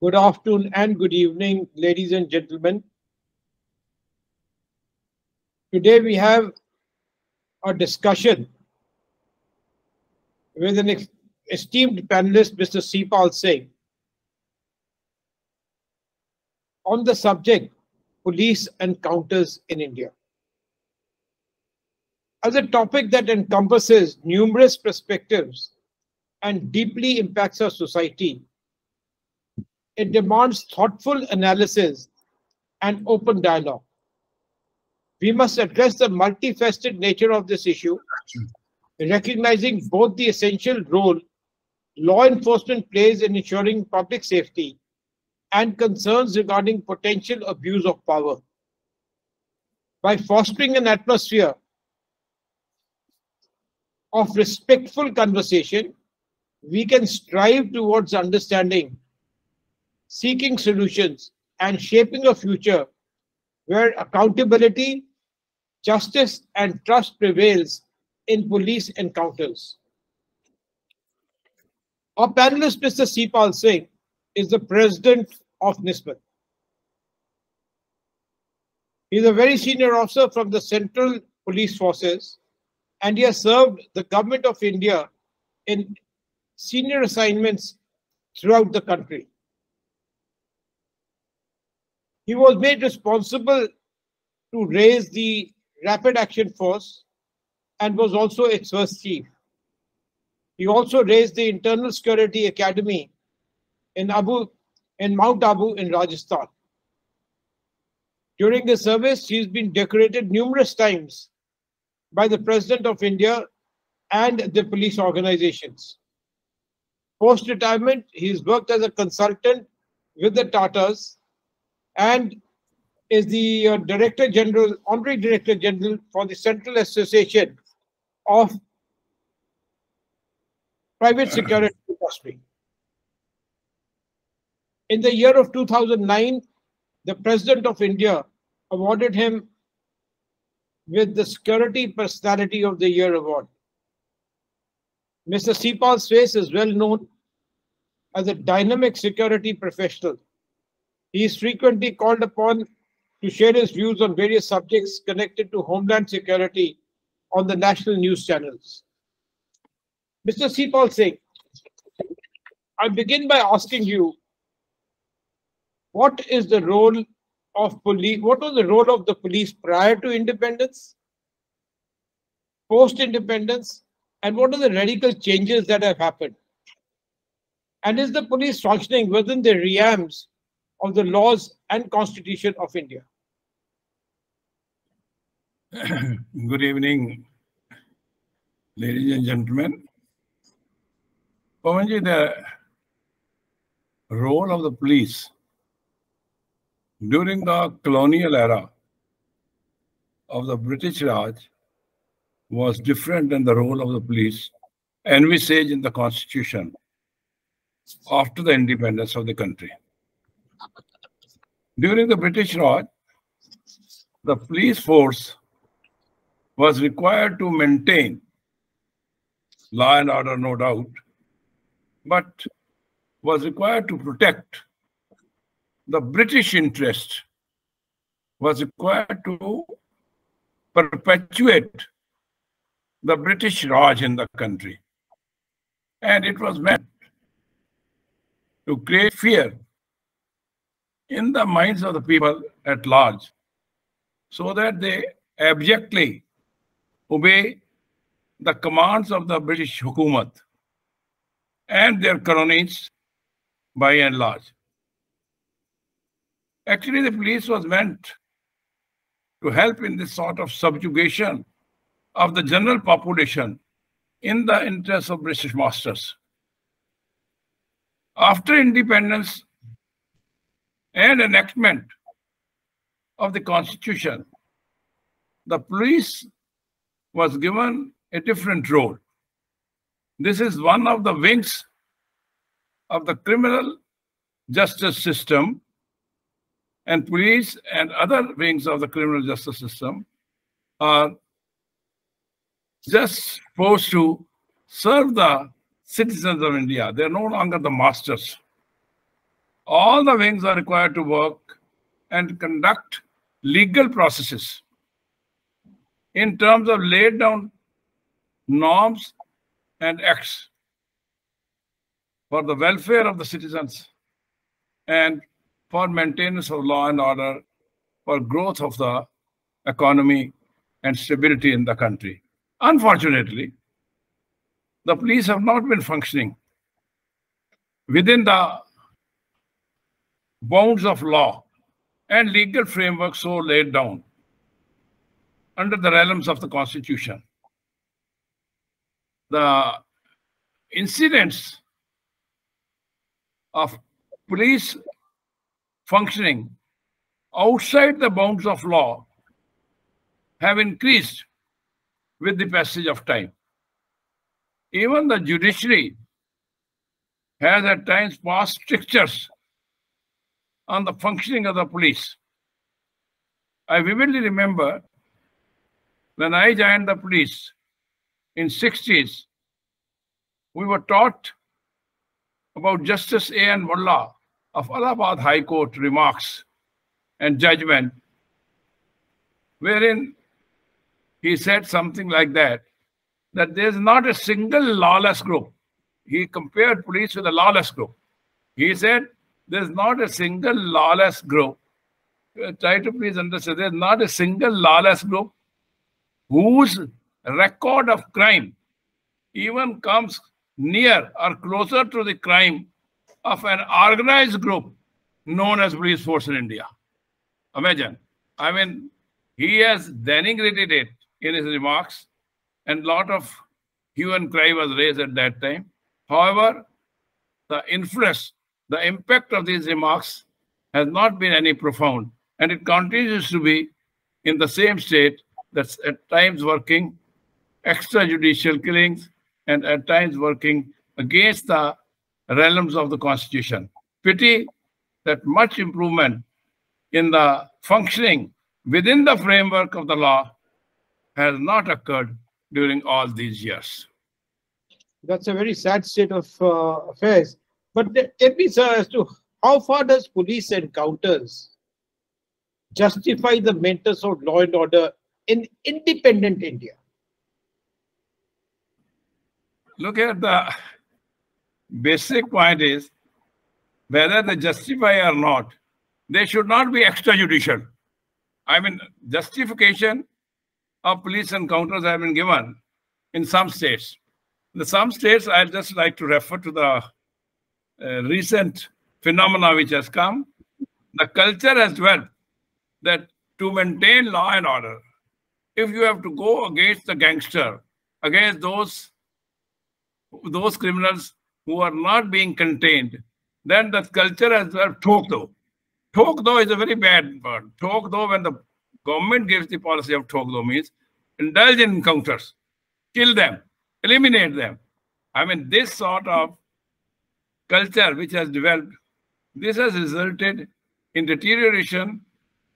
Good afternoon and good evening, ladies and gentlemen. Today we have a discussion with an esteemed panelist, Mr. Sipal Singh, on the subject police encounters in India. As a topic that encompasses numerous perspectives and deeply impacts our society, it demands thoughtful analysis and open dialogue. We must address the multifaceted nature of this issue, recognizing both the essential role law enforcement plays in ensuring public safety and concerns regarding potential abuse of power. By fostering an atmosphere of respectful conversation, we can strive towards understanding, seeking solutions, and shaping a future where accountability, justice, and trust prevails in police encounters. Our panelist, Mr. Sipal Singh, is the president of NISBAT. He is a very senior officer from the Central Police Forces, and he has served the Government of India in senior assignments throughout the country. He was made responsible to raise the Rapid Action Force and was also its first chief. He also raised the Internal Security Academy in Mount Abu in Rajasthan. During his service, he has been decorated numerous times by the President of India and the police organizations. Post-retirement, he has worked as a consultant with the Tatas and is the Honorary Director General for the Central Association of Private Security Industry. In the year of 2009, the President of India awarded him with the Security Personality of the Year award. Mr. Sipal Singh is well known as a dynamic security professional. He is frequently called upon to share his views on various subjects connected to homeland security on the national news channels. Mr. Sipal Singh, I begin by asking you, what is the role of police? What was the role of the police prior to independence, post-independence, and what are the radical changes that have happened? And is the police functioning within the realms of the laws and Constitution of India? Good evening, ladies and gentlemen. Pawanji, the role of the police during the colonial era of the British Raj was different than the role of the police envisaged in the Constitution after the independence of the country. During the British Raj, the police force was required to maintain law and order, no doubt, but was required to protect the British interest, was required to perpetuate the British Raj in the country. And it was meant to create fear in the minds of the people at large so that they abjectly obey the commands of the British Hukumat and their colonies by and large. Actually, the police was meant to help in this sort of subjugation of the general population in the interest of British masters. After independence and enactment of the Constitution, the police was given a different role. This is one of the wings of the criminal justice system, and police and other wings of the criminal justice system are just supposed to serve the citizens of India. They are no longer the masters all the wings are required to work and conduct legal processes in terms of laid down norms and acts for the welfare of the citizens and for maintenance of law and order, for growth of the economy and stability in the country. Unfortunately, the police have not been functioning within the bounds of law and legal framework so laid down under the realms of the Constitution. The incidents of police functioning outside the bounds of law have increased with the passage of time. Even the judiciary has at times passed strictures on the functioning of the police. I vividly remember when I joined the police in 60s, we were taught about Justice A.N. Mullah of Allahabad High Court remarks and judgment, wherein he said something like that there is not a single lawless group. He compared police with a lawless group. He said there is not a single lawless group. Try to please understand, there is not a single lawless group whose record of crime even comes near or closer to the crime of an organized group known as police force in India. Imagine. I mean, he has denigrated it in his remarks, and a lot of hue and cry was raised at that time. However, the influence, the impact of these remarks has not been any profound, and it continues to be in the same state, that's at times working extrajudicial killings and at times working against the realms of the Constitution. Pity that much improvement in the functioning within the framework of the law has not occurred during all these years. That's a very sad state of affairs. But tell me, sir, as to how far does police encounters justify the maintenance of law and order in independent India? Look at the basic point is whether they justify or not, they should not be extrajudicial. I mean, justification of police encounters have been given in some states. In some states, I'd just like to refer to the recent phenomena which has come. The culture has developed that to maintain law and order, if you have to go against the gangster, against those criminals who are not being contained, then the culture has developed thok-do. Thok-do is a very bad word. Thok-do, when the government gives the policy of thok-do, means indulge in encounters, kill them, eliminate them. I mean, this sort of culture which has developed, this has resulted in deterioration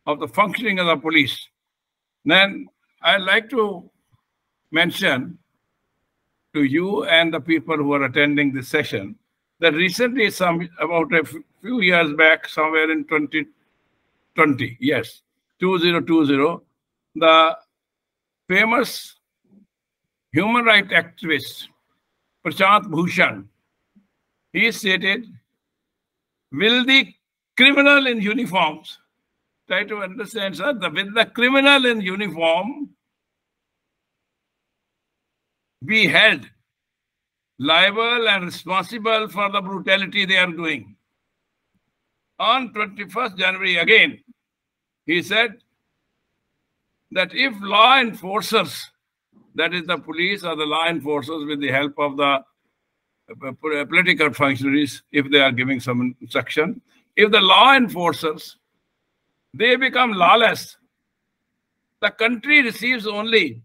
of the functioning of the police. Then I'd like to mention to you and the people who are attending this session that recently, about a few years back, somewhere in 2020, yes, 2020, the famous human rights activist Prashant Bhushan, he stated, will the criminal in uniforms, try to understand, sir, will the criminal in uniform be held liable and responsible for the brutality they are doing? On 21st January again, he said that if law enforcers, that is the police or the law enforcers with the help of the political functionaries, if they are giving some instruction, if the law enforcers, they become lawless, the country receives only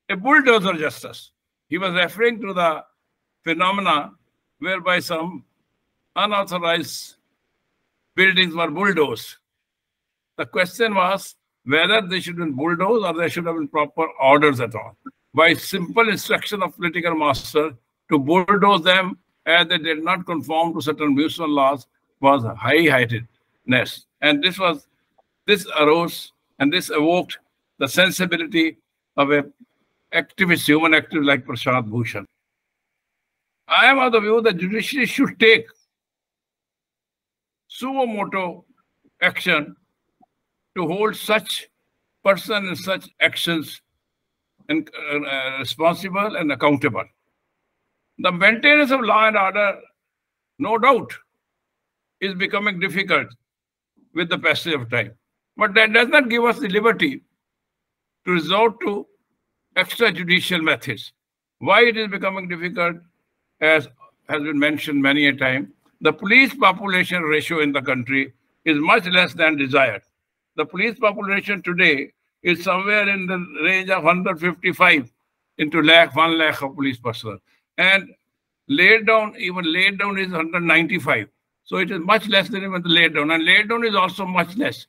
a bulldozer justice. He was referring to the phenomena whereby some unauthorized buildings were bulldozed. The question was whether they should have been bulldozed or there should have been proper orders at all. By simple instruction of political master to bulldoze them as they did not conform to certain municipal laws, was high-heartedness. And this arose and this evoked the sensibility of a activist, human activist like Prashant Bhushan. I am of the view that judiciary should take suo motu action to hold such person and such actions and responsible and accountable. The maintenance of law and order, no doubt, is becoming difficult with the passage of time. But that does not give us the liberty to resort to extrajudicial methods. Why it is becoming difficult, as has been mentioned many a time, the police population ratio in the country is much less than desired. The police population today is somewhere in the range of 155 into 1 lakh of police personnel. And even laid down is 195. So it is much less than even the laid down. And laid down is also much less.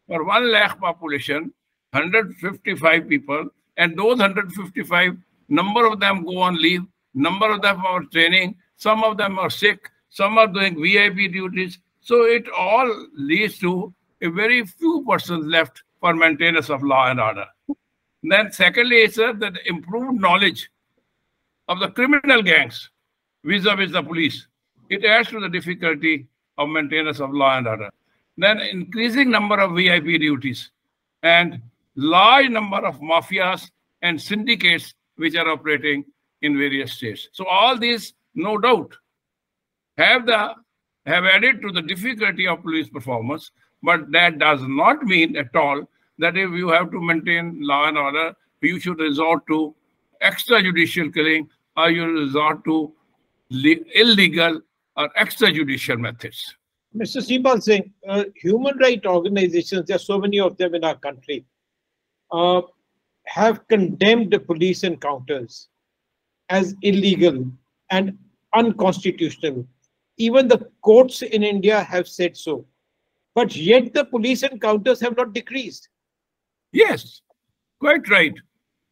For 1 lakh population, 155 people, and those 155, number of them go on leave, number of them are training, some of them are sick, some are doing VIP duties. So it all leads to a very few persons left for maintenance of law and order. Then secondly, sir, that improved knowledge of the criminal gangs vis-a-vis the police, it adds to the difficulty of maintenance of law and order. Then increasing number of VIP duties and large number of mafias and syndicates which are operating in various states. So all these, no doubt, have added to the difficulty of police performance, but that does not mean at all that if you have to maintain law and order, you should resort to extrajudicial killing or you resort to illegal or extrajudicial methods. Mr. Sripal Singh, human rights organizations, there are so many of them in our country, have condemned the police encounters as illegal and unconstitutional. Even the courts in India have said so. But yet the police encounters have not decreased. Yes, quite right.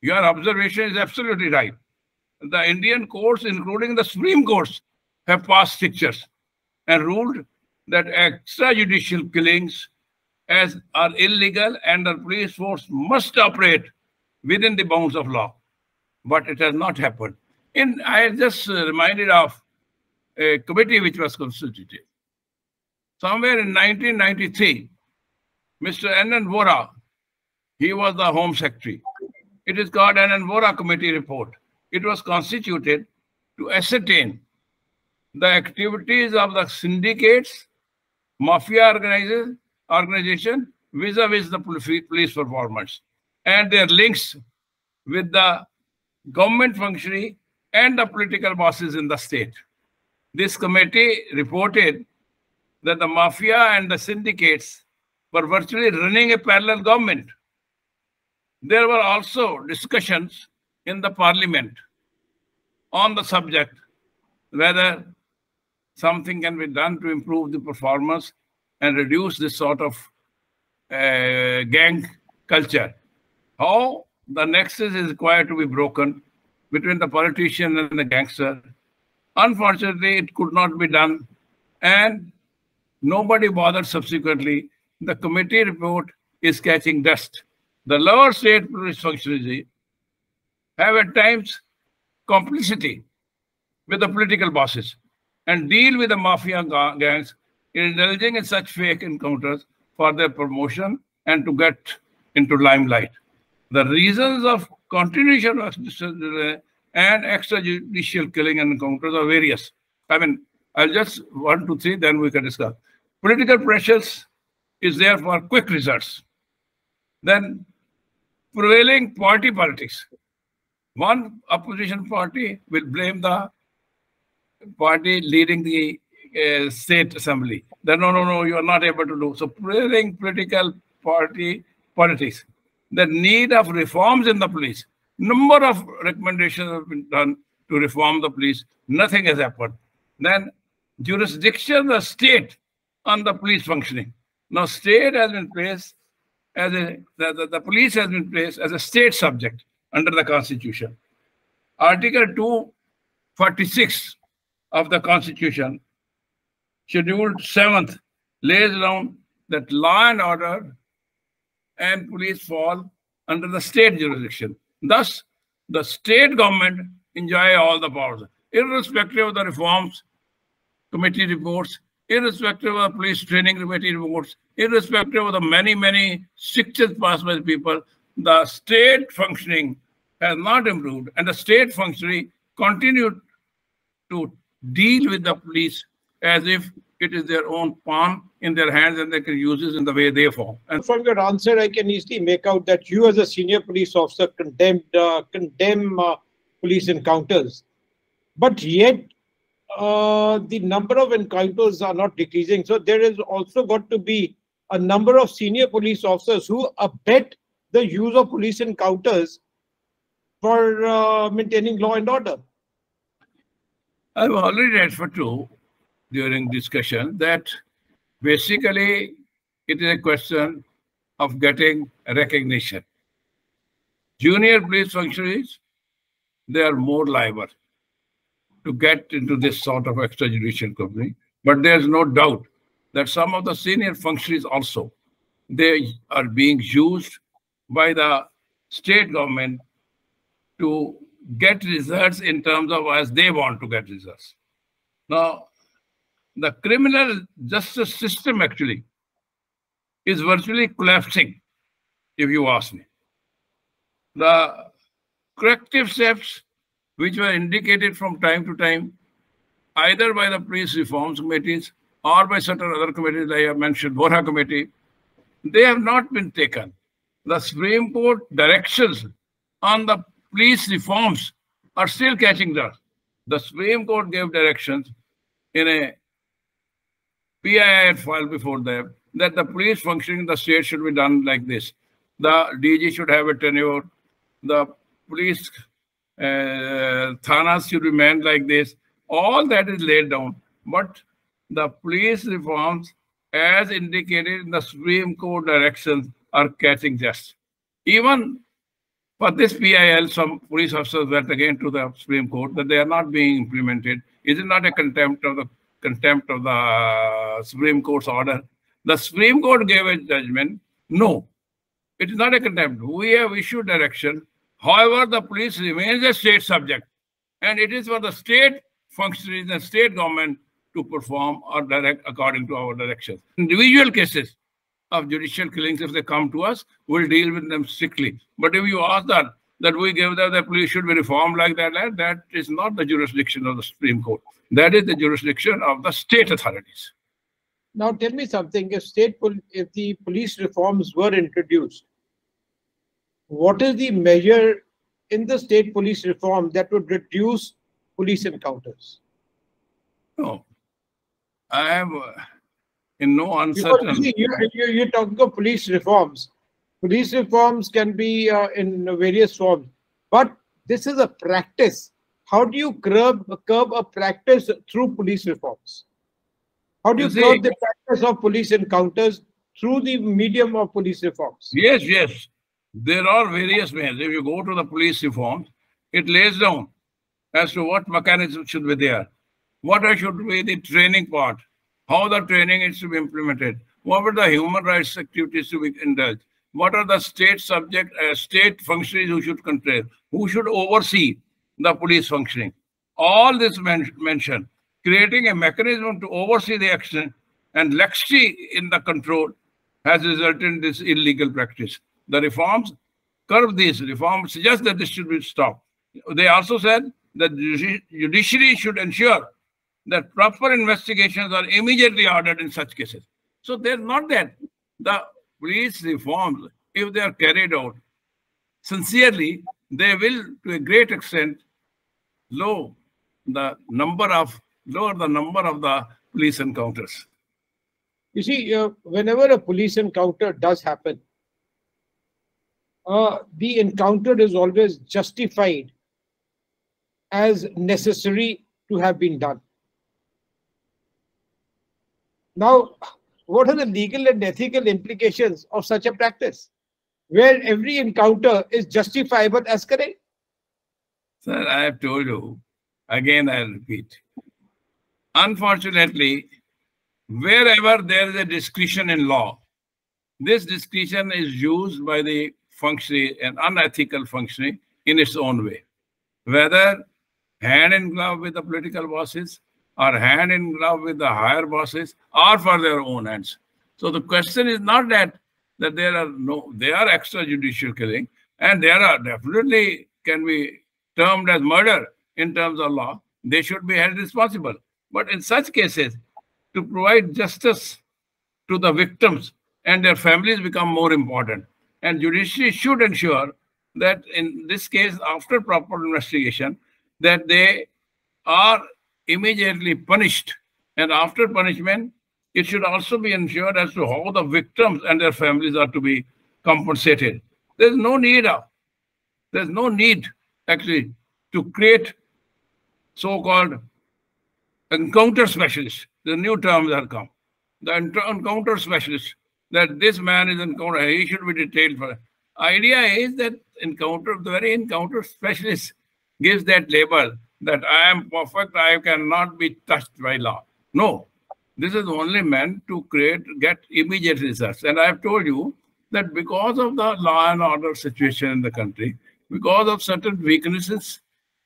Your observation is absolutely right. The Indian courts, including the Supreme Courts, have passed strictures and ruled that extrajudicial killings are illegal and the police force must operate within the bounds of law. But it has not happened. I just reminded of a committee which was constituted. Somewhere in 1993, Mr. N.N. Vora, he was the Home Secretary. It is called N.N. Vora Committee Report. It was constituted to ascertain the activities of the syndicates, mafia organization vis-a-vis the police performance and their links with the government functionary and the political bosses in the state. This committee reported that the mafia and the syndicates were virtually running a parallel government. There were also discussions in the parliament on the subject whether something can be done to improve the performance and reduce this sort of gang culture. How the nexus is required to be broken between the politician and the gangster. Unfortunately, it could not be done, and nobody bothered subsequently. The committee report is catching dust. The lower state police functionaries have at times complicity with the political bosses and deal with the mafia gangs, indulging in such fake encounters for their promotion and to get into limelight. The reasons of continuation of and extrajudicial killing and encounters are various. I mean, I'll just 1, 2, 3, then we can discuss. Political pressures is there for quick results. Then prevailing party politics. One opposition party will blame the party leading the state assembly. Then no, you are not able to do. So prevailing political party politics. The need of reforms in the police. Number of recommendations have been done to reform the police. Nothing has happened. Then jurisdiction, the state on the police functioning. Now state has been placed as the police has been placed as a state subject under the Constitution. Article 246 of the Constitution Scheduled 7th lays down that law and order and police fall under the state jurisdiction. Thus, the state government enjoy all the powers, irrespective of the reforms committee reports, irrespective of the police training committee reports, irrespective of the many strictures passed by the people. The state functioning has not improved, and the state functionary continued to deal with the police as if it is their own pawn in their hands and they can use it in the way they form. And from your answer, I can easily make out that you, as a senior police officer, condemn police encounters, but yet the number of encounters are not decreasing. So there is also got to be a number of senior police officers who abet the use of police encounters for maintaining law and order. I've already referred to during discussion that basically it is a question of getting recognition. Junior police functionaries, they are more liable to get into this sort of extrajudicial company. But there's no doubt that some of the senior functionaries also, they are being used by the state government to get results in terms of as they want to get results. Now, the criminal justice system actually is virtually collapsing, if you ask me. The corrective steps which were indicated from time to time, either by the police reforms committees or by certain other committees, I have mentioned, Borha committee, they have not been taken. The Supreme Court directions on the police reforms are still catching dust. The Supreme Court gave directions in a PII file before them that the police functioning in the state should be done like this. The DG should have a tenure. The police thanas should be manned like this. All that is laid down. But the police reforms, as indicated in the Supreme Court directions, are catching dust. Even for this PIL, some police officers went again to the Supreme Court that they are not being implemented. Is it not a contempt of the Supreme Court's order? The Supreme Court gave a judgment. No, it is not a contempt. We have issued direction. However, the police remains a state subject, and it is for the state functionaries and state government to perform or direct according to our directions. Individual cases of judicial killings, if they come to us, we'll deal with them strictly. But if you ask that we give them the police should be reformed like that, that is not the jurisdiction of the Supreme Court. That is the jurisdiction of the state authorities. Now tell me something, if the police reforms were introduced, what is the measure in the state police reform that would reduce police encounters? No, I am in no uncertain. You're talking of police reforms. Police reforms can be in various forms, but this is a practice. How do you curb a practice through police reforms? How do you curb the practice of police encounters through the medium of police reforms? Yes. There are various ways. If you go to the police reforms, it lays down as to what mechanism should be there, what should be the training part, how the training is to be implemented, what are the human rights activities to be indulged, what are the state state functionaries who should control, who should oversee the police functioning. All this mentioned, creating a mechanism to oversee the action and laxity in the control has resulted in this illegal practice. The reforms curb these. Reforms suggest that this should be stopped. They also said that the judiciary should ensure that proper investigations are immediately ordered in such cases. So there's not that. The police reforms, if they are carried out sincerely, they will, to a great extent, lower the number of the police encounters. You see, whenever a police encounter does happen, the encounter is always justified as necessary to have been done. Now, what are the legal and ethical implications of such a practice, where every encounter is justifiable as correct? Sir, I have told you, again I'll repeat. Unfortunately, wherever there is a discretion in law, this discretion is used by the functionary, an unethical functionary, in its own way. Whether hand in glove with the political bosses or hand in glove with the higher bosses or for their own ends. So the question is not that there are extrajudicial killing, and there are definitely can be termed as murder in terms of law. They should be held responsible. But in such cases, to provide justice to the victims and their families become more important. And judiciary should ensure that in this case, after proper investigation, that they are immediately punished. And after punishment, it should also be ensured as to how the victims and their families are to be compensated. There's no need actually to create so-called encounter specialists. The new terms have come. The encounter specialist, that this man is encounter, he should be detailed for. Idea is that the very encounter specialist gives that label that I am perfect, I cannot be touched by law. No, this is only meant to get immediate results. And I have told you that because of the law and order situation in the country, because of certain weaknesses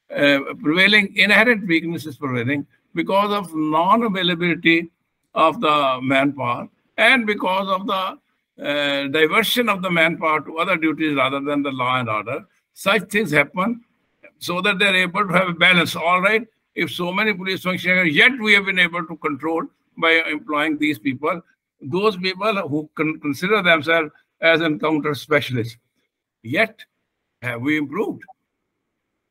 inherent weaknesses prevailing, because of non-availability of the manpower, and because of the diversion of the manpower to other duties rather than the law and order, such things happen so that they're able to have a balance. All right, if so many police functionaries, yet we have been able to control by employing these people, those people who consider themselves as encounter specialists. Yet, have we improved?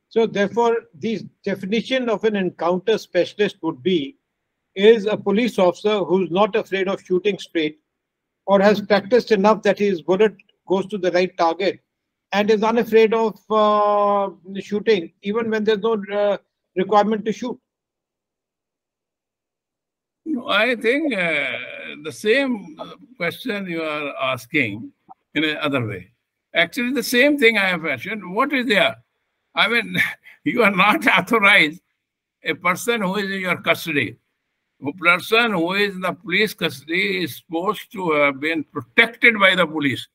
So therefore, the definition of an encounter specialist would be is a police officer who's not afraid of shooting straight or has practiced enough that his bullet goes to the right target and is unafraid of shooting even when there's no requirement to shoot. No, I think the same question you are asking in another way. Actually, the same thing I have mentioned. What is there? I mean, you are not authorized a person who is in your custody. A person who is in the police custody is supposed to have been protected by the police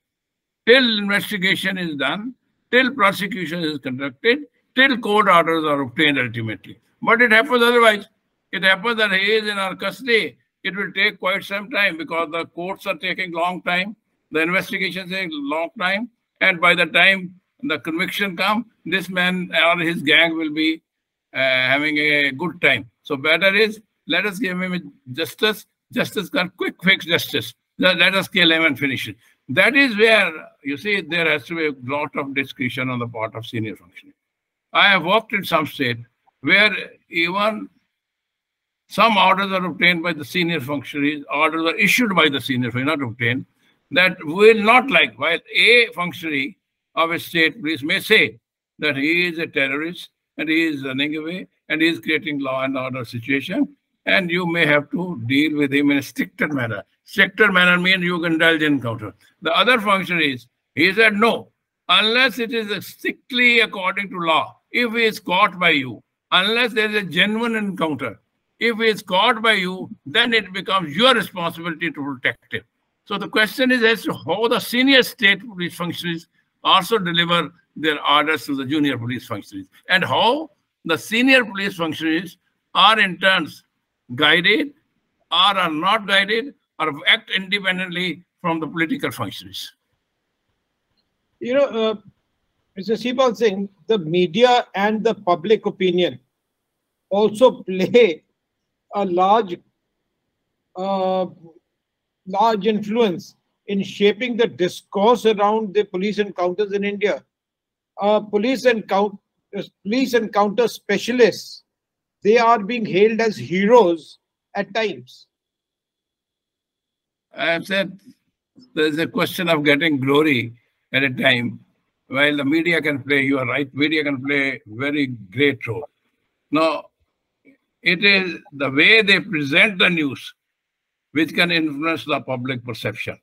till investigation is done, till prosecution is conducted, till court orders are obtained ultimately. But it happens otherwise. It happens that he is in our custody. It will take quite some time because the courts are taking long time, the investigations take long time, and by the time the conviction comes, this man or his gang will be having a good time. So better is, let us give him justice. Justice can quick fix justice. Let us kill him and finish it. That is where, you see, there has to be a lot of discretion on the part of senior functionaries. I have worked in some state where even some orders are obtained by the senior functionaries, orders are issued by the senior functionaries, not obtained, that will not like, while a functionary of a state police may say that he is a terrorist and he is running away and he is creating law and order situation, and you may have to deal with him in a stricter manner. Stricter manner means you can indulge in encounter. The other functionaries, he said no, unless it is strictly according to law. If he is caught by you, unless there is a genuine encounter, if he is caught by you, then it becomes your responsibility to protect him. So the question is as to how the senior state police functionaries also deliver their orders to the junior police functionaries, and how the senior police functionaries are in turns guided or are not guided or act independently from the political functionaries. You know, Mr. Sipal Singh, the media and the public opinion also play a large influence in shaping the discourse around the police encounters in India. Police encounter specialists, they are being hailed as heroes at times. I have said there's a question of getting glory at a time. While the media can play, you are right, media can play a very great role. Now, it is the way they present the news which can influence the public perception.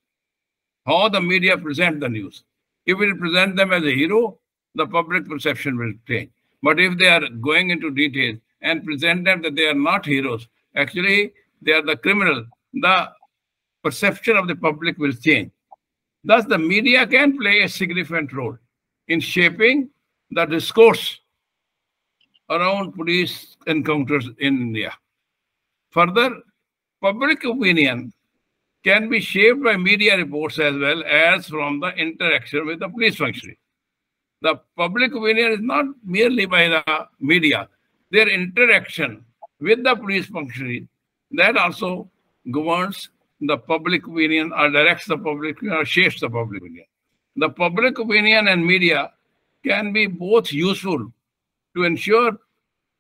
How the media present the news. If it present them as a hero, the public perception will change. But if they are going into details and present them that they are not heroes, actually they are the criminal, the perception of the public will change. Thus, the media can play a significant role in shaping the discourse around police encounters in India. Further, public opinion can be shaped by media reports as well as from the interaction with the police functionary. The public opinion is not merely by the media, their interaction with the police functionary that also governs the public opinion or directs the public opinion or shapes the public opinion. The public opinion and media can be both useful to ensure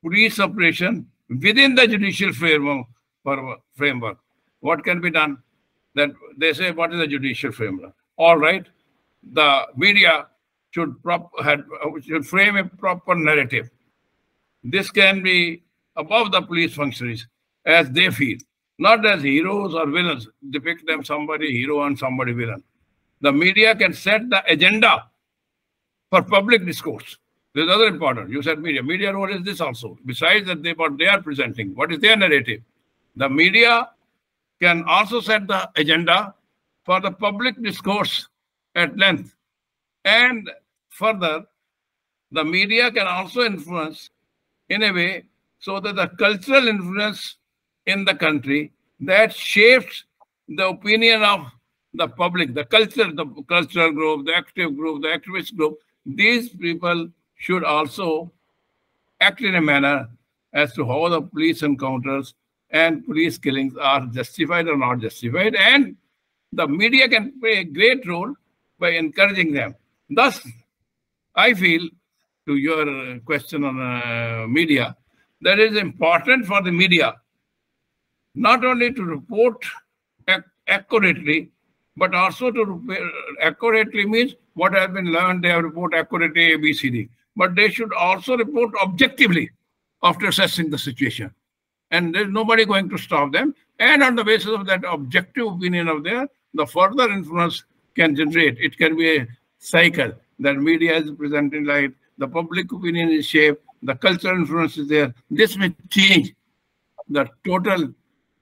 police operation within the judicial framework. What can be done? That they say, what is the judicial framework? All right, the media should frame a proper narrative. This can be above the police functionaries as they feel, not as heroes or villains, depict them somebody hero and somebody villain. The media can set the agenda for public discourse. There's other important. You said media. Media role is this also. Besides that, what they are presenting, what is their narrative? The media can also set the agenda for the public discourse at length. And further, the media can also influence in a way so that the cultural influence in the country that shapes the opinion of the public, the cultural group, the active group, the activist group, these people should also act in a manner as to how the police encounters and police killings are justified or not justified. And the media can play a great role by encouraging them. Thus, I feel, to your question on media, that it is important for the media not only to report accurately, but also to accurately means what has been learned, they have report accurately, A, B, C, D. But they should also report objectively after assessing the situation. And there's nobody going to stop them. And on the basis of that objective opinion of theirs, the further influence can generate. It can be a cycle that media is presenting light, the public opinion is shaped, the cultural influence is there. This may change the total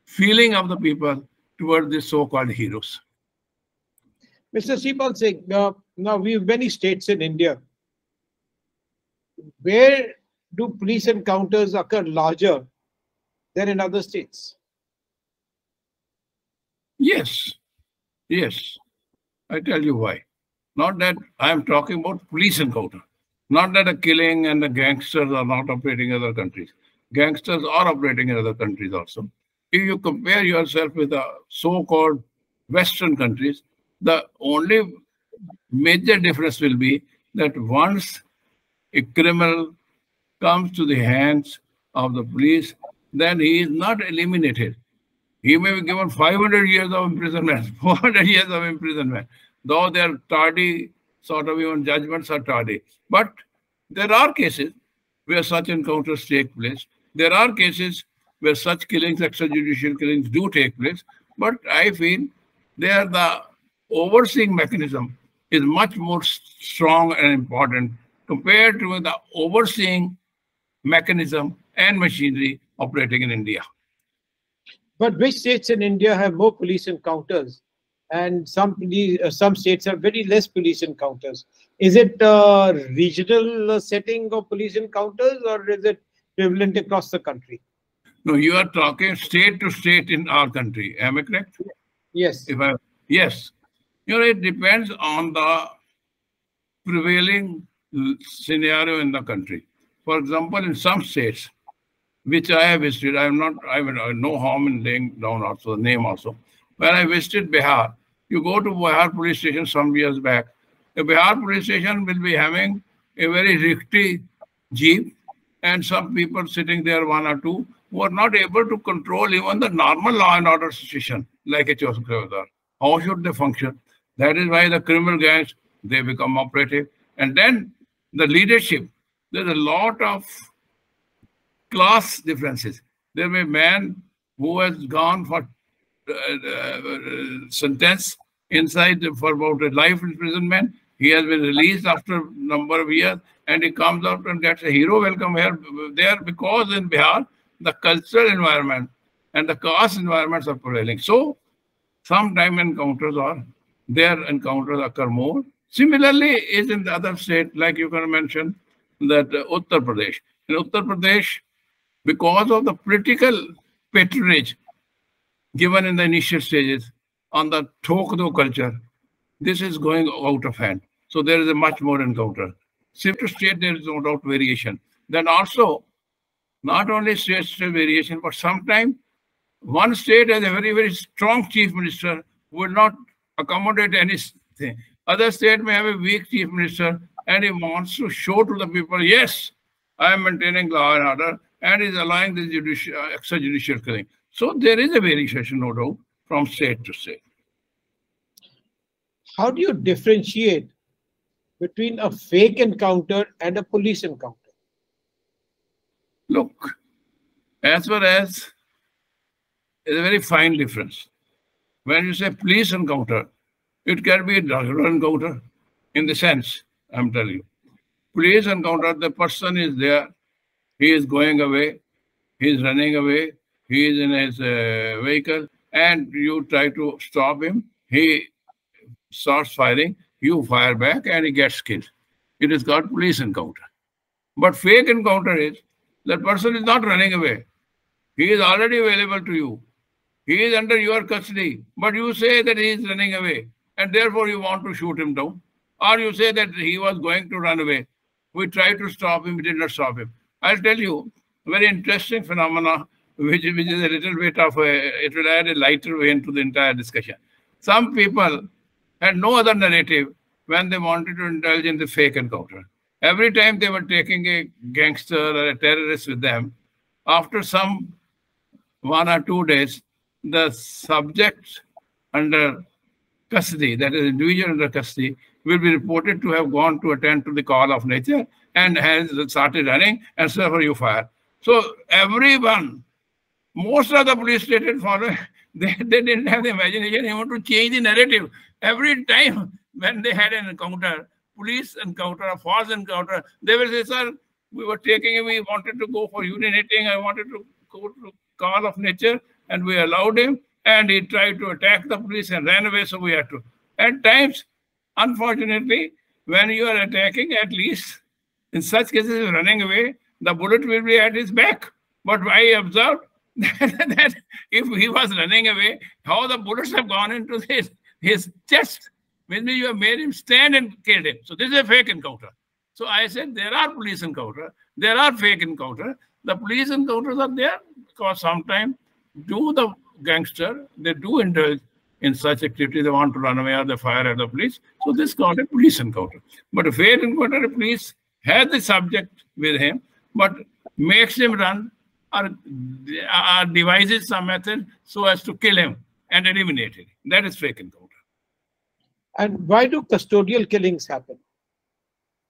feeling of the people toward these so-called heroes. Mr. Sripal Singh, now we have many states in India. Where do police encounters occur larger than in other states? Yes. I tell you why. Not that I am talking about police encounter. Not that a killing and the gangsters are not operating in other countries. Gangsters are operating in other countries also. If you compare yourself with the so-called Western countries, the only major difference will be that once a criminal comes to the hands of the police, then he is not eliminated. He may be given 500 years of imprisonment, 400 years of imprisonment, though their tardy, sort of even judgments are tardy. But there are cases where such encounters take place. There are cases where such killings, extrajudicial killings, do take place. But I feel there the overseeing mechanism is much more strong and important compared to the overseeing mechanism and machinery operating in India. But which states in India have more police encounters? And some states have very less police encounters. Is it a regional setting of police encounters, or is it prevalent across the country? No, you are talking state to state in our country. Am I correct? Yes. Yes. It depends on the prevailing scenario in the country. For example, in some states, which I have visited, I have no harm in laying down also the name also. When I visited Bihar, you go to Bihar police station some years back, the Bihar police station will be having a very rickety jeep and some people sitting there, one or two, who are not able to control even the normal law and order situation, like a Chowkidar. How should they function? That is why the criminal gangs, they become operative. And then the leadership, there's a lot of class differences. There may be a man who has gone for sentence inside for about a life imprisonment. He has been released after a number of years and he comes out and gets a hero welcome here there, because in Bihar, the cultural environment and the chaos environments are prevailing. So sometimes encounters occur more. Similarly, is in the other state, like you can mention that Uttar Pradesh. In Uttar Pradesh, because of the political patronage given in the initial stages on the Thokdo culture, this is going out of hand. So there is a much more encounter. State to state, there is no doubt variation. Then also, not only state to state variation, but sometimes one state has a very, very strong chief minister who will not accommodate anything. Other state may have a weak chief minister and he wants to show to the people, yes, I am maintaining law and order, and is allowing the extrajudicial killing. So there is a variation, no doubt, from state to state. How do you differentiate between a fake encounter and a police encounter? Look, as far as it's a very fine difference. When you say police encounter, it can be a regular encounter in the sense, I'm telling you. Police encounter, the person is there, he is going away, he is running away, he is in his vehicle, and you try to stop him, he starts firing, you fire back, and he gets killed. It is called police encounter. But fake encounter is, that person is not running away. He is already available to you. He is under your custody, but you say that he is running away, and therefore you want to shoot him down. Or you say that he was going to run away. We tried to stop him, we did not stop him. I'll tell you a very interesting phenomena, which is a little bit of it will add a lighter vein to the entire discussion. Some people had no other narrative when they wanted to indulge in the fake encounter. Every time they were taking a gangster or a terrorist with them, after some 1 or 2 days, the subject under custody, that is individual under custody, will be reported to have gone to attend to the call of nature and has started running, and so you fire. So everyone, most of the police stated follow, they didn't have the imagination, they want to change the narrative. Every time when they had an encounter, police encounter, a false encounter, they will say, sir, we were taking, we wanted to go for urinating, I wanted to go to call of nature, and we allowed him, and he tried to attack the police and ran away, so we had to. At times, unfortunately, when you are attacking, at least in such cases, running away, the bullet will be at his back. But I observed that if he was running away, how the bullets have gone into his chest. Maybe you have made him stand and killed him. So this is a fake encounter. So I said there are police encounters, there are fake encounters. The police encounters are there because sometimes the gangster, they do indulge in such activity, they want to run away or they fire at the police. So this is called a police encounter. But a fake encounter, the police has the subject with him, but makes him run or devises some method so as to kill him and eliminate him. That is fake encounter. And why do custodial killings happen?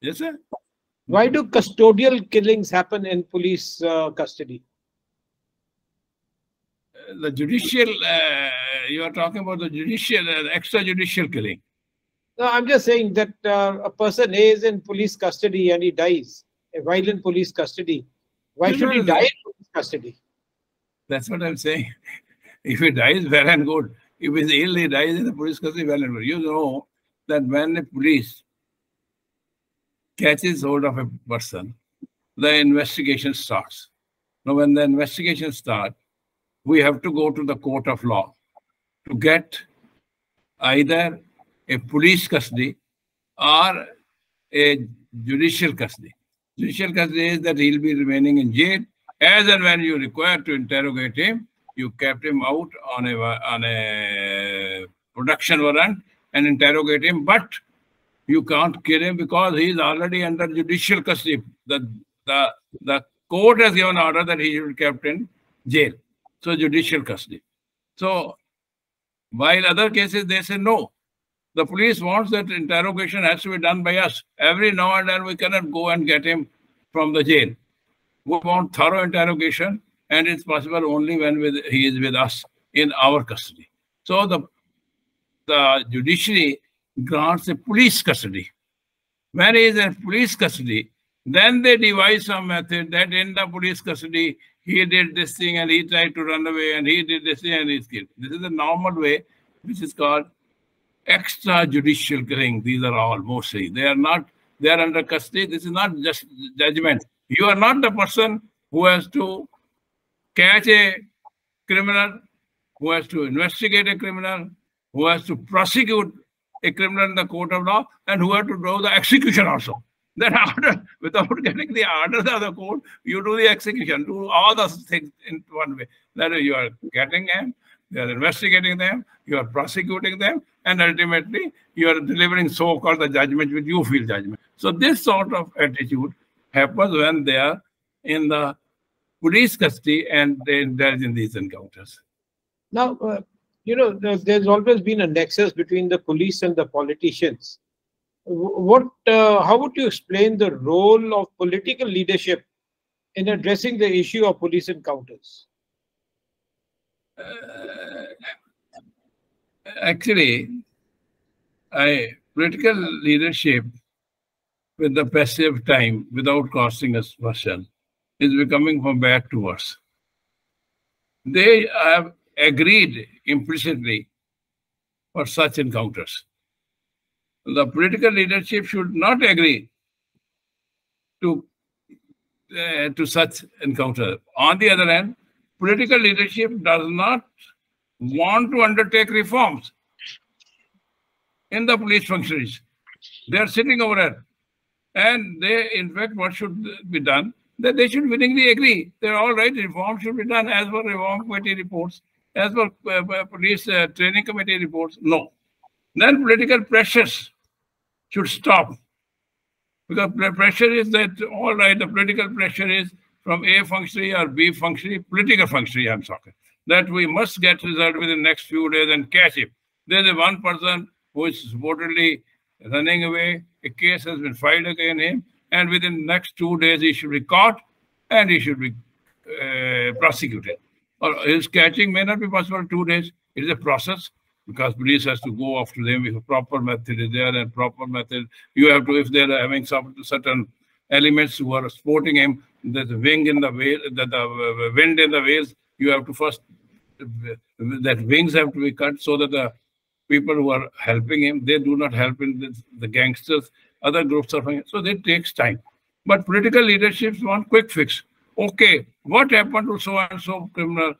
Yes, sir. Why do custodial killings happen in police custody? The judicial, you are talking about the judicial, extrajudicial killing. No, I'm just saying that a person is in police custody and he dies, while in police custody. Why should he die in police custody? That's what I'm saying. If he dies, well and good. If he's ill, he dies in the police custody, well and good. You know that when the police catches hold of a person, the investigation starts. Now, when the investigation starts, we have to go to the court of law to get either a police custody or a judicial custody. Judicial custody is that he'll be remaining in jail. As and when you require to interrogate him, you kept him out on a production warrant and interrogate him, but you can't kill him because he is already under judicial custody. The court has given order that he should be kept in jail. So judicial custody. So while other cases, they say no. The police wants that interrogation has to be done by us. Every now and then we cannot go and get him from the jail. We want thorough interrogation, and it's possible only when he is with us in our custody. So the judiciary grants a police custody. When he is in police custody, then they devise some method that in the police custody, he did this thing and he tried to run away and he did this thing and he's killed. This is the normal way, which is called extrajudicial killing. These are all mostly. They are under custody. This is not just judgment. You are not the person who has to catch a criminal, who has to investigate a criminal, who has to prosecute a criminal in the court of law, and who has to do the execution also. Then after, without getting the orders of the court, you do the execution, do all those things in one way. That is, you are getting them, you are investigating them, you are prosecuting them, and ultimately you are delivering so-called the judgment which you feel judgment. So this sort of attitude happens when they are in the police custody and they indulge in these encounters. Now, there's always been a nexus between the police and the politicians. How would you explain the role of political leadership in addressing the issue of police encounters? Actually, political leadership with the passage of time, without costing us person, is becoming from bad to worse. They have agreed implicitly for such encounters. The political leadership should not agree to such encounter. On the other hand, political leadership does not want to undertake reforms in the police functionaries. They are sitting over there. And they, in fact, what should be done? That they should willingly agree. They're all right, reform should be done as per reform committee reports, as per police training committee reports. No. Then political pressures should stop. Because pressure is that, all right, the political pressure is from A functionary or B functionary, political functionary, I'm talking, that we must get result within the next few days and catch him. There's a one person who is supposedly running away. A case has been filed against him, and within the next 2 days he should be caught and he should be prosecuted. Or his catching may not be possible in 2 days. It is a process, because police has to go after them if a proper method is there, and proper method, you have to, if they're having some certain elements who are supporting him, there's a wing in the wheel, the wind in the wheels, you have to first, that wings have to be cut so that the people who are helping him, they do not help in this, the gangsters, other groups are, so it takes time. But political leadership want quick fix. Okay, what happened to so and so criminal?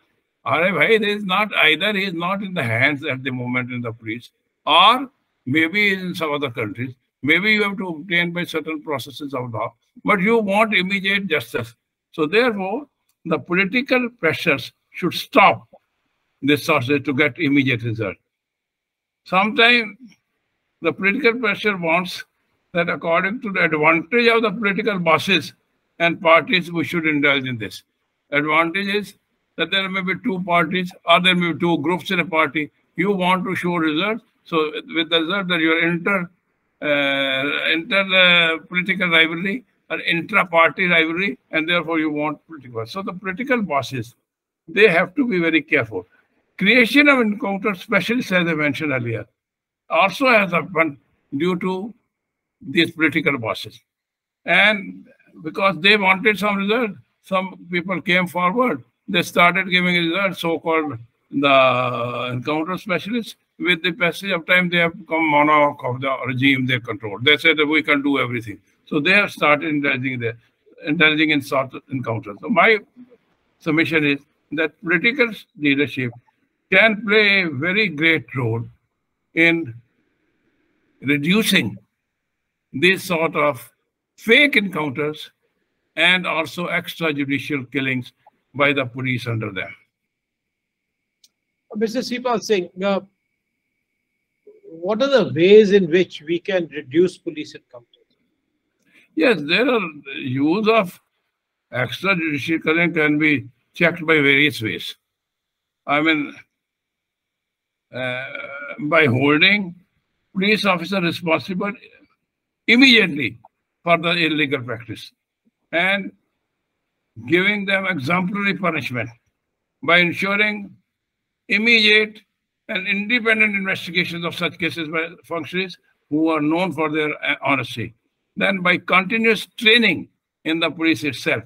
There is not, either he is not in the hands at the moment in the police, or maybe he is in some other countries. Maybe you have to obtain by certain processes of law, but you want immediate justice. So therefore, the political pressures should stop this process to get immediate result. Sometimes the political pressure wants that according to the advantage of the political bosses and parties, we should indulge in this. Advantage is that there may be two parties or there may be two groups in a party. You want to show results. So with the result that your political rivalry or intra-party rivalry, and therefore you want political. So the political bosses, they have to be very careful. Creation of encounter specialists, as I mentioned earlier, also has happened due to these political bosses. And because they wanted some result, some people came forward. They started giving results, so-called the encounter specialists. With the passage of time, they have become monarch of the regime they control. They said that we can do everything. So they have started indulging in sort of encounters. So my submission is that political leadership can play a very great role in reducing these sort of fake encounters and also extrajudicial killings by the police under them. Mr. Sipal Singh, what are the ways in which we can reduce police encounters? Yes, there are use of extrajudicial killing can be checked by various ways. I mean, by holding police officer responsible immediately for the illegal practice and giving them exemplary punishment, by ensuring immediate and independent investigations of such cases by functionaries who are known for their honesty. Then by continuous training in the police itself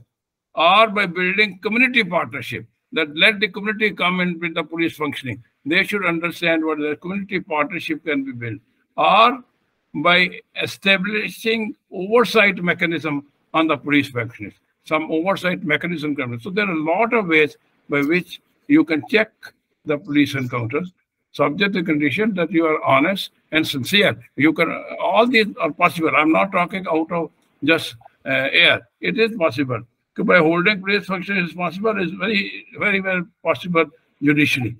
or by building community partnership, that let the community come in with the police functioning. They should understand what the community partnership can be built, or by establishing oversight mechanism on the police functions. Some oversight mechanism can be. So there are a lot of ways by which you can check the police encounters, subject to condition that you are honest and sincere. You can, all these are possible. I'm not talking out of just air. It is possible. By holding police function is possible, is very well possible judicially.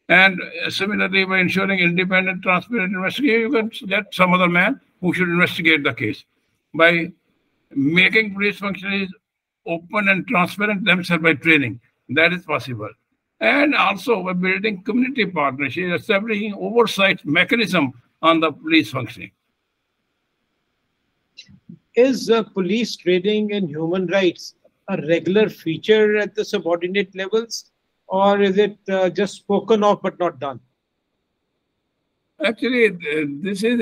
And similarly, by ensuring independent, transparent investigation, you can get some other man who should investigate the case. By making police functionaries open and transparent themselves by training, that is possible. And also by building community partnership, establishing oversight mechanism on the police functioning. Is police training in human rights a regular feature at the subordinate levels, or is it just spoken of but not done? Actually, this is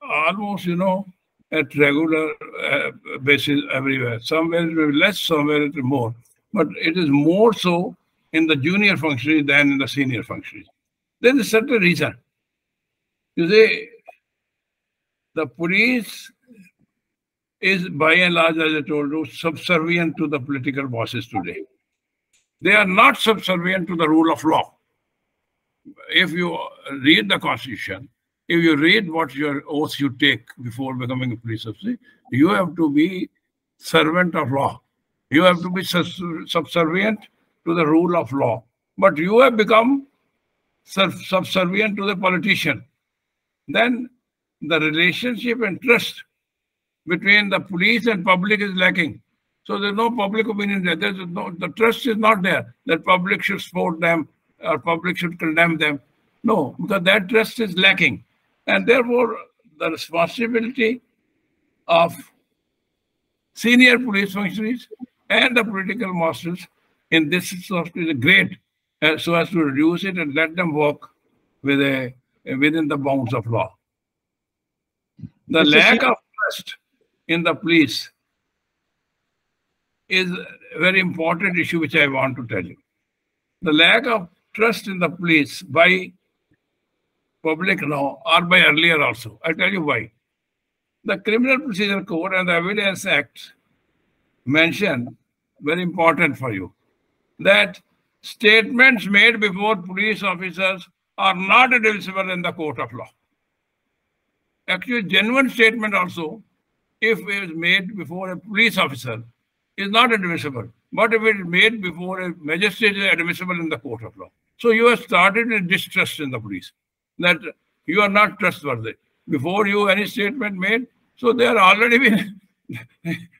almost, at regular basis everywhere. Somewhere it may be less, somewhere it is more. But it is more so in the junior functionaries than in the senior functionaries. There is a certain reason. You see, the police is by and large, as I told you, subservient to the political bosses today. They are not subservient to the rule of law. If you read the Constitution, if you read what your oath you take before becoming a police officer, you have to be servant of law. You have to be subservient to the rule of law. But you have become subservient to the politician. Then the relationship and trust between the police and public is lacking. So there's no public opinion there. The trust is not there that public should support them or public should condemn them. No, because that trust is lacking. And therefore, the responsibility of senior police functionaries and the political masters in this sort is great, so as to reduce it and let them work within the bounds of law. The lack of trust in the police is a very important issue which I want to tell you. The lack of trust in the police by public now or by earlier also. I'll tell you why. The Criminal Procedure Code and the Evidence Act mention, very important for you, that statements made before police officers are not admissible in the court of law. Actually, genuine statement also, if it is made before a police officer, is not admissible. But if it is made before a magistrate, it is admissible in the court of law. So you have started a distrust in the police, that you are not trustworthy. Before you any statement made, so they are already been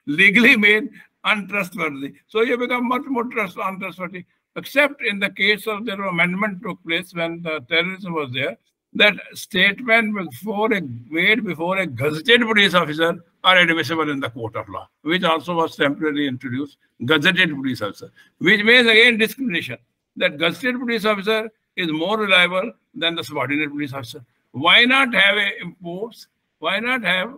legally made untrustworthy. So you become much more untrustworthy, except in the case of their amendment took place when the terrorism was there, that statement made before a gazetted police officer are admissible in the court of law, which also was temporarily introduced, gazetted police officer, which means again discrimination, that gazetted police officer is more reliable than the subordinate police officer. Why not have a impose? Why not have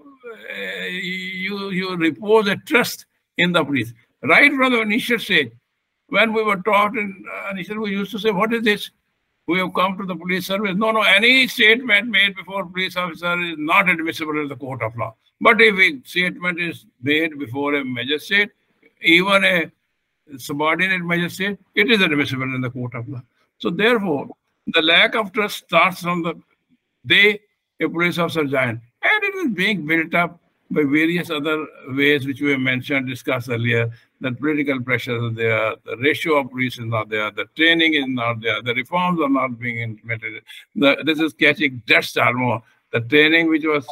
you repose a trust in the police? Right from the initial stage, when we were taught in initial, we used to say, what is this? We have come to the police service. No, any statement made before police officer is not admissible in the court of law. But if a statement is made before a magistrate, even a subordinate magistrate, it is admissible in the court of law. So therefore, the lack of trust starts from the day a police officer joined. And it is being built up by various other ways which we have mentioned, discussed earlier. That political pressures are there, the ratio of police is not there, the training is not there, the reforms are not being implemented. This is catching dust almost. The training which was,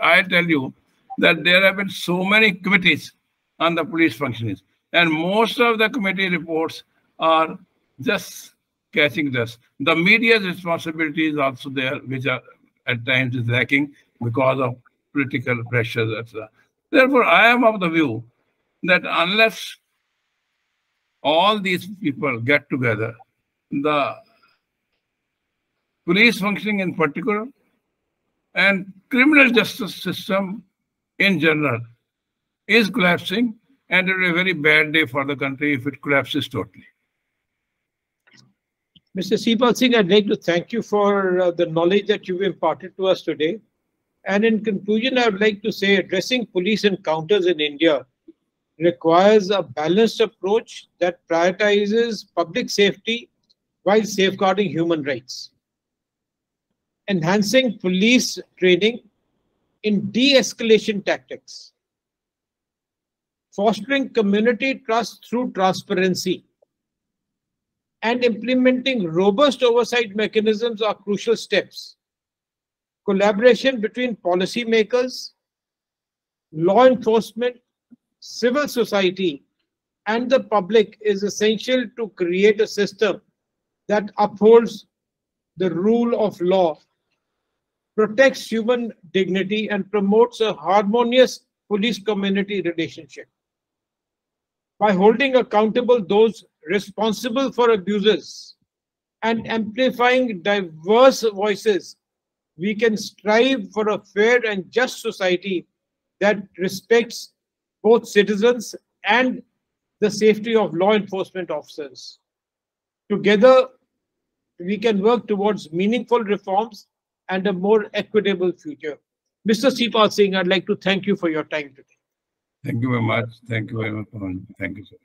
I tell you that there have been so many committees on the police functionaries, and most of the committee reports are just catching dust. The media's responsibility is also there, which are at times is lacking because of political pressures, etc. Therefore, I am of the view that unless all these people get together, the police functioning in particular and criminal justice system in general is collapsing, and it will be a very bad day for the country if it collapses totally. Mr. Sipal Singh, I'd like to thank you for the knowledge that you've imparted to us today. And in conclusion, I would like to say addressing police encounters in India requires a balanced approach that prioritizes public safety while safeguarding human rights. Enhancing police training in de-escalation tactics, fostering community trust through transparency, and implementing robust oversight mechanisms are crucial steps. Collaboration between policymakers, law enforcement, civil society, and the public is essential to create a system that upholds the rule of law, protects human dignity, and promotes a harmonious police-community relationship. By holding accountable those responsible for abuses and amplifying diverse voices, we can strive for a fair and just society that respects both citizens and the safety of law enforcement officers. Together, we can work towards meaningful reforms and a more equitable future. Mr. Sipal Singh, I'd like to thank you for your time today. Thank you very much. Thank you very much. Thank you, sir.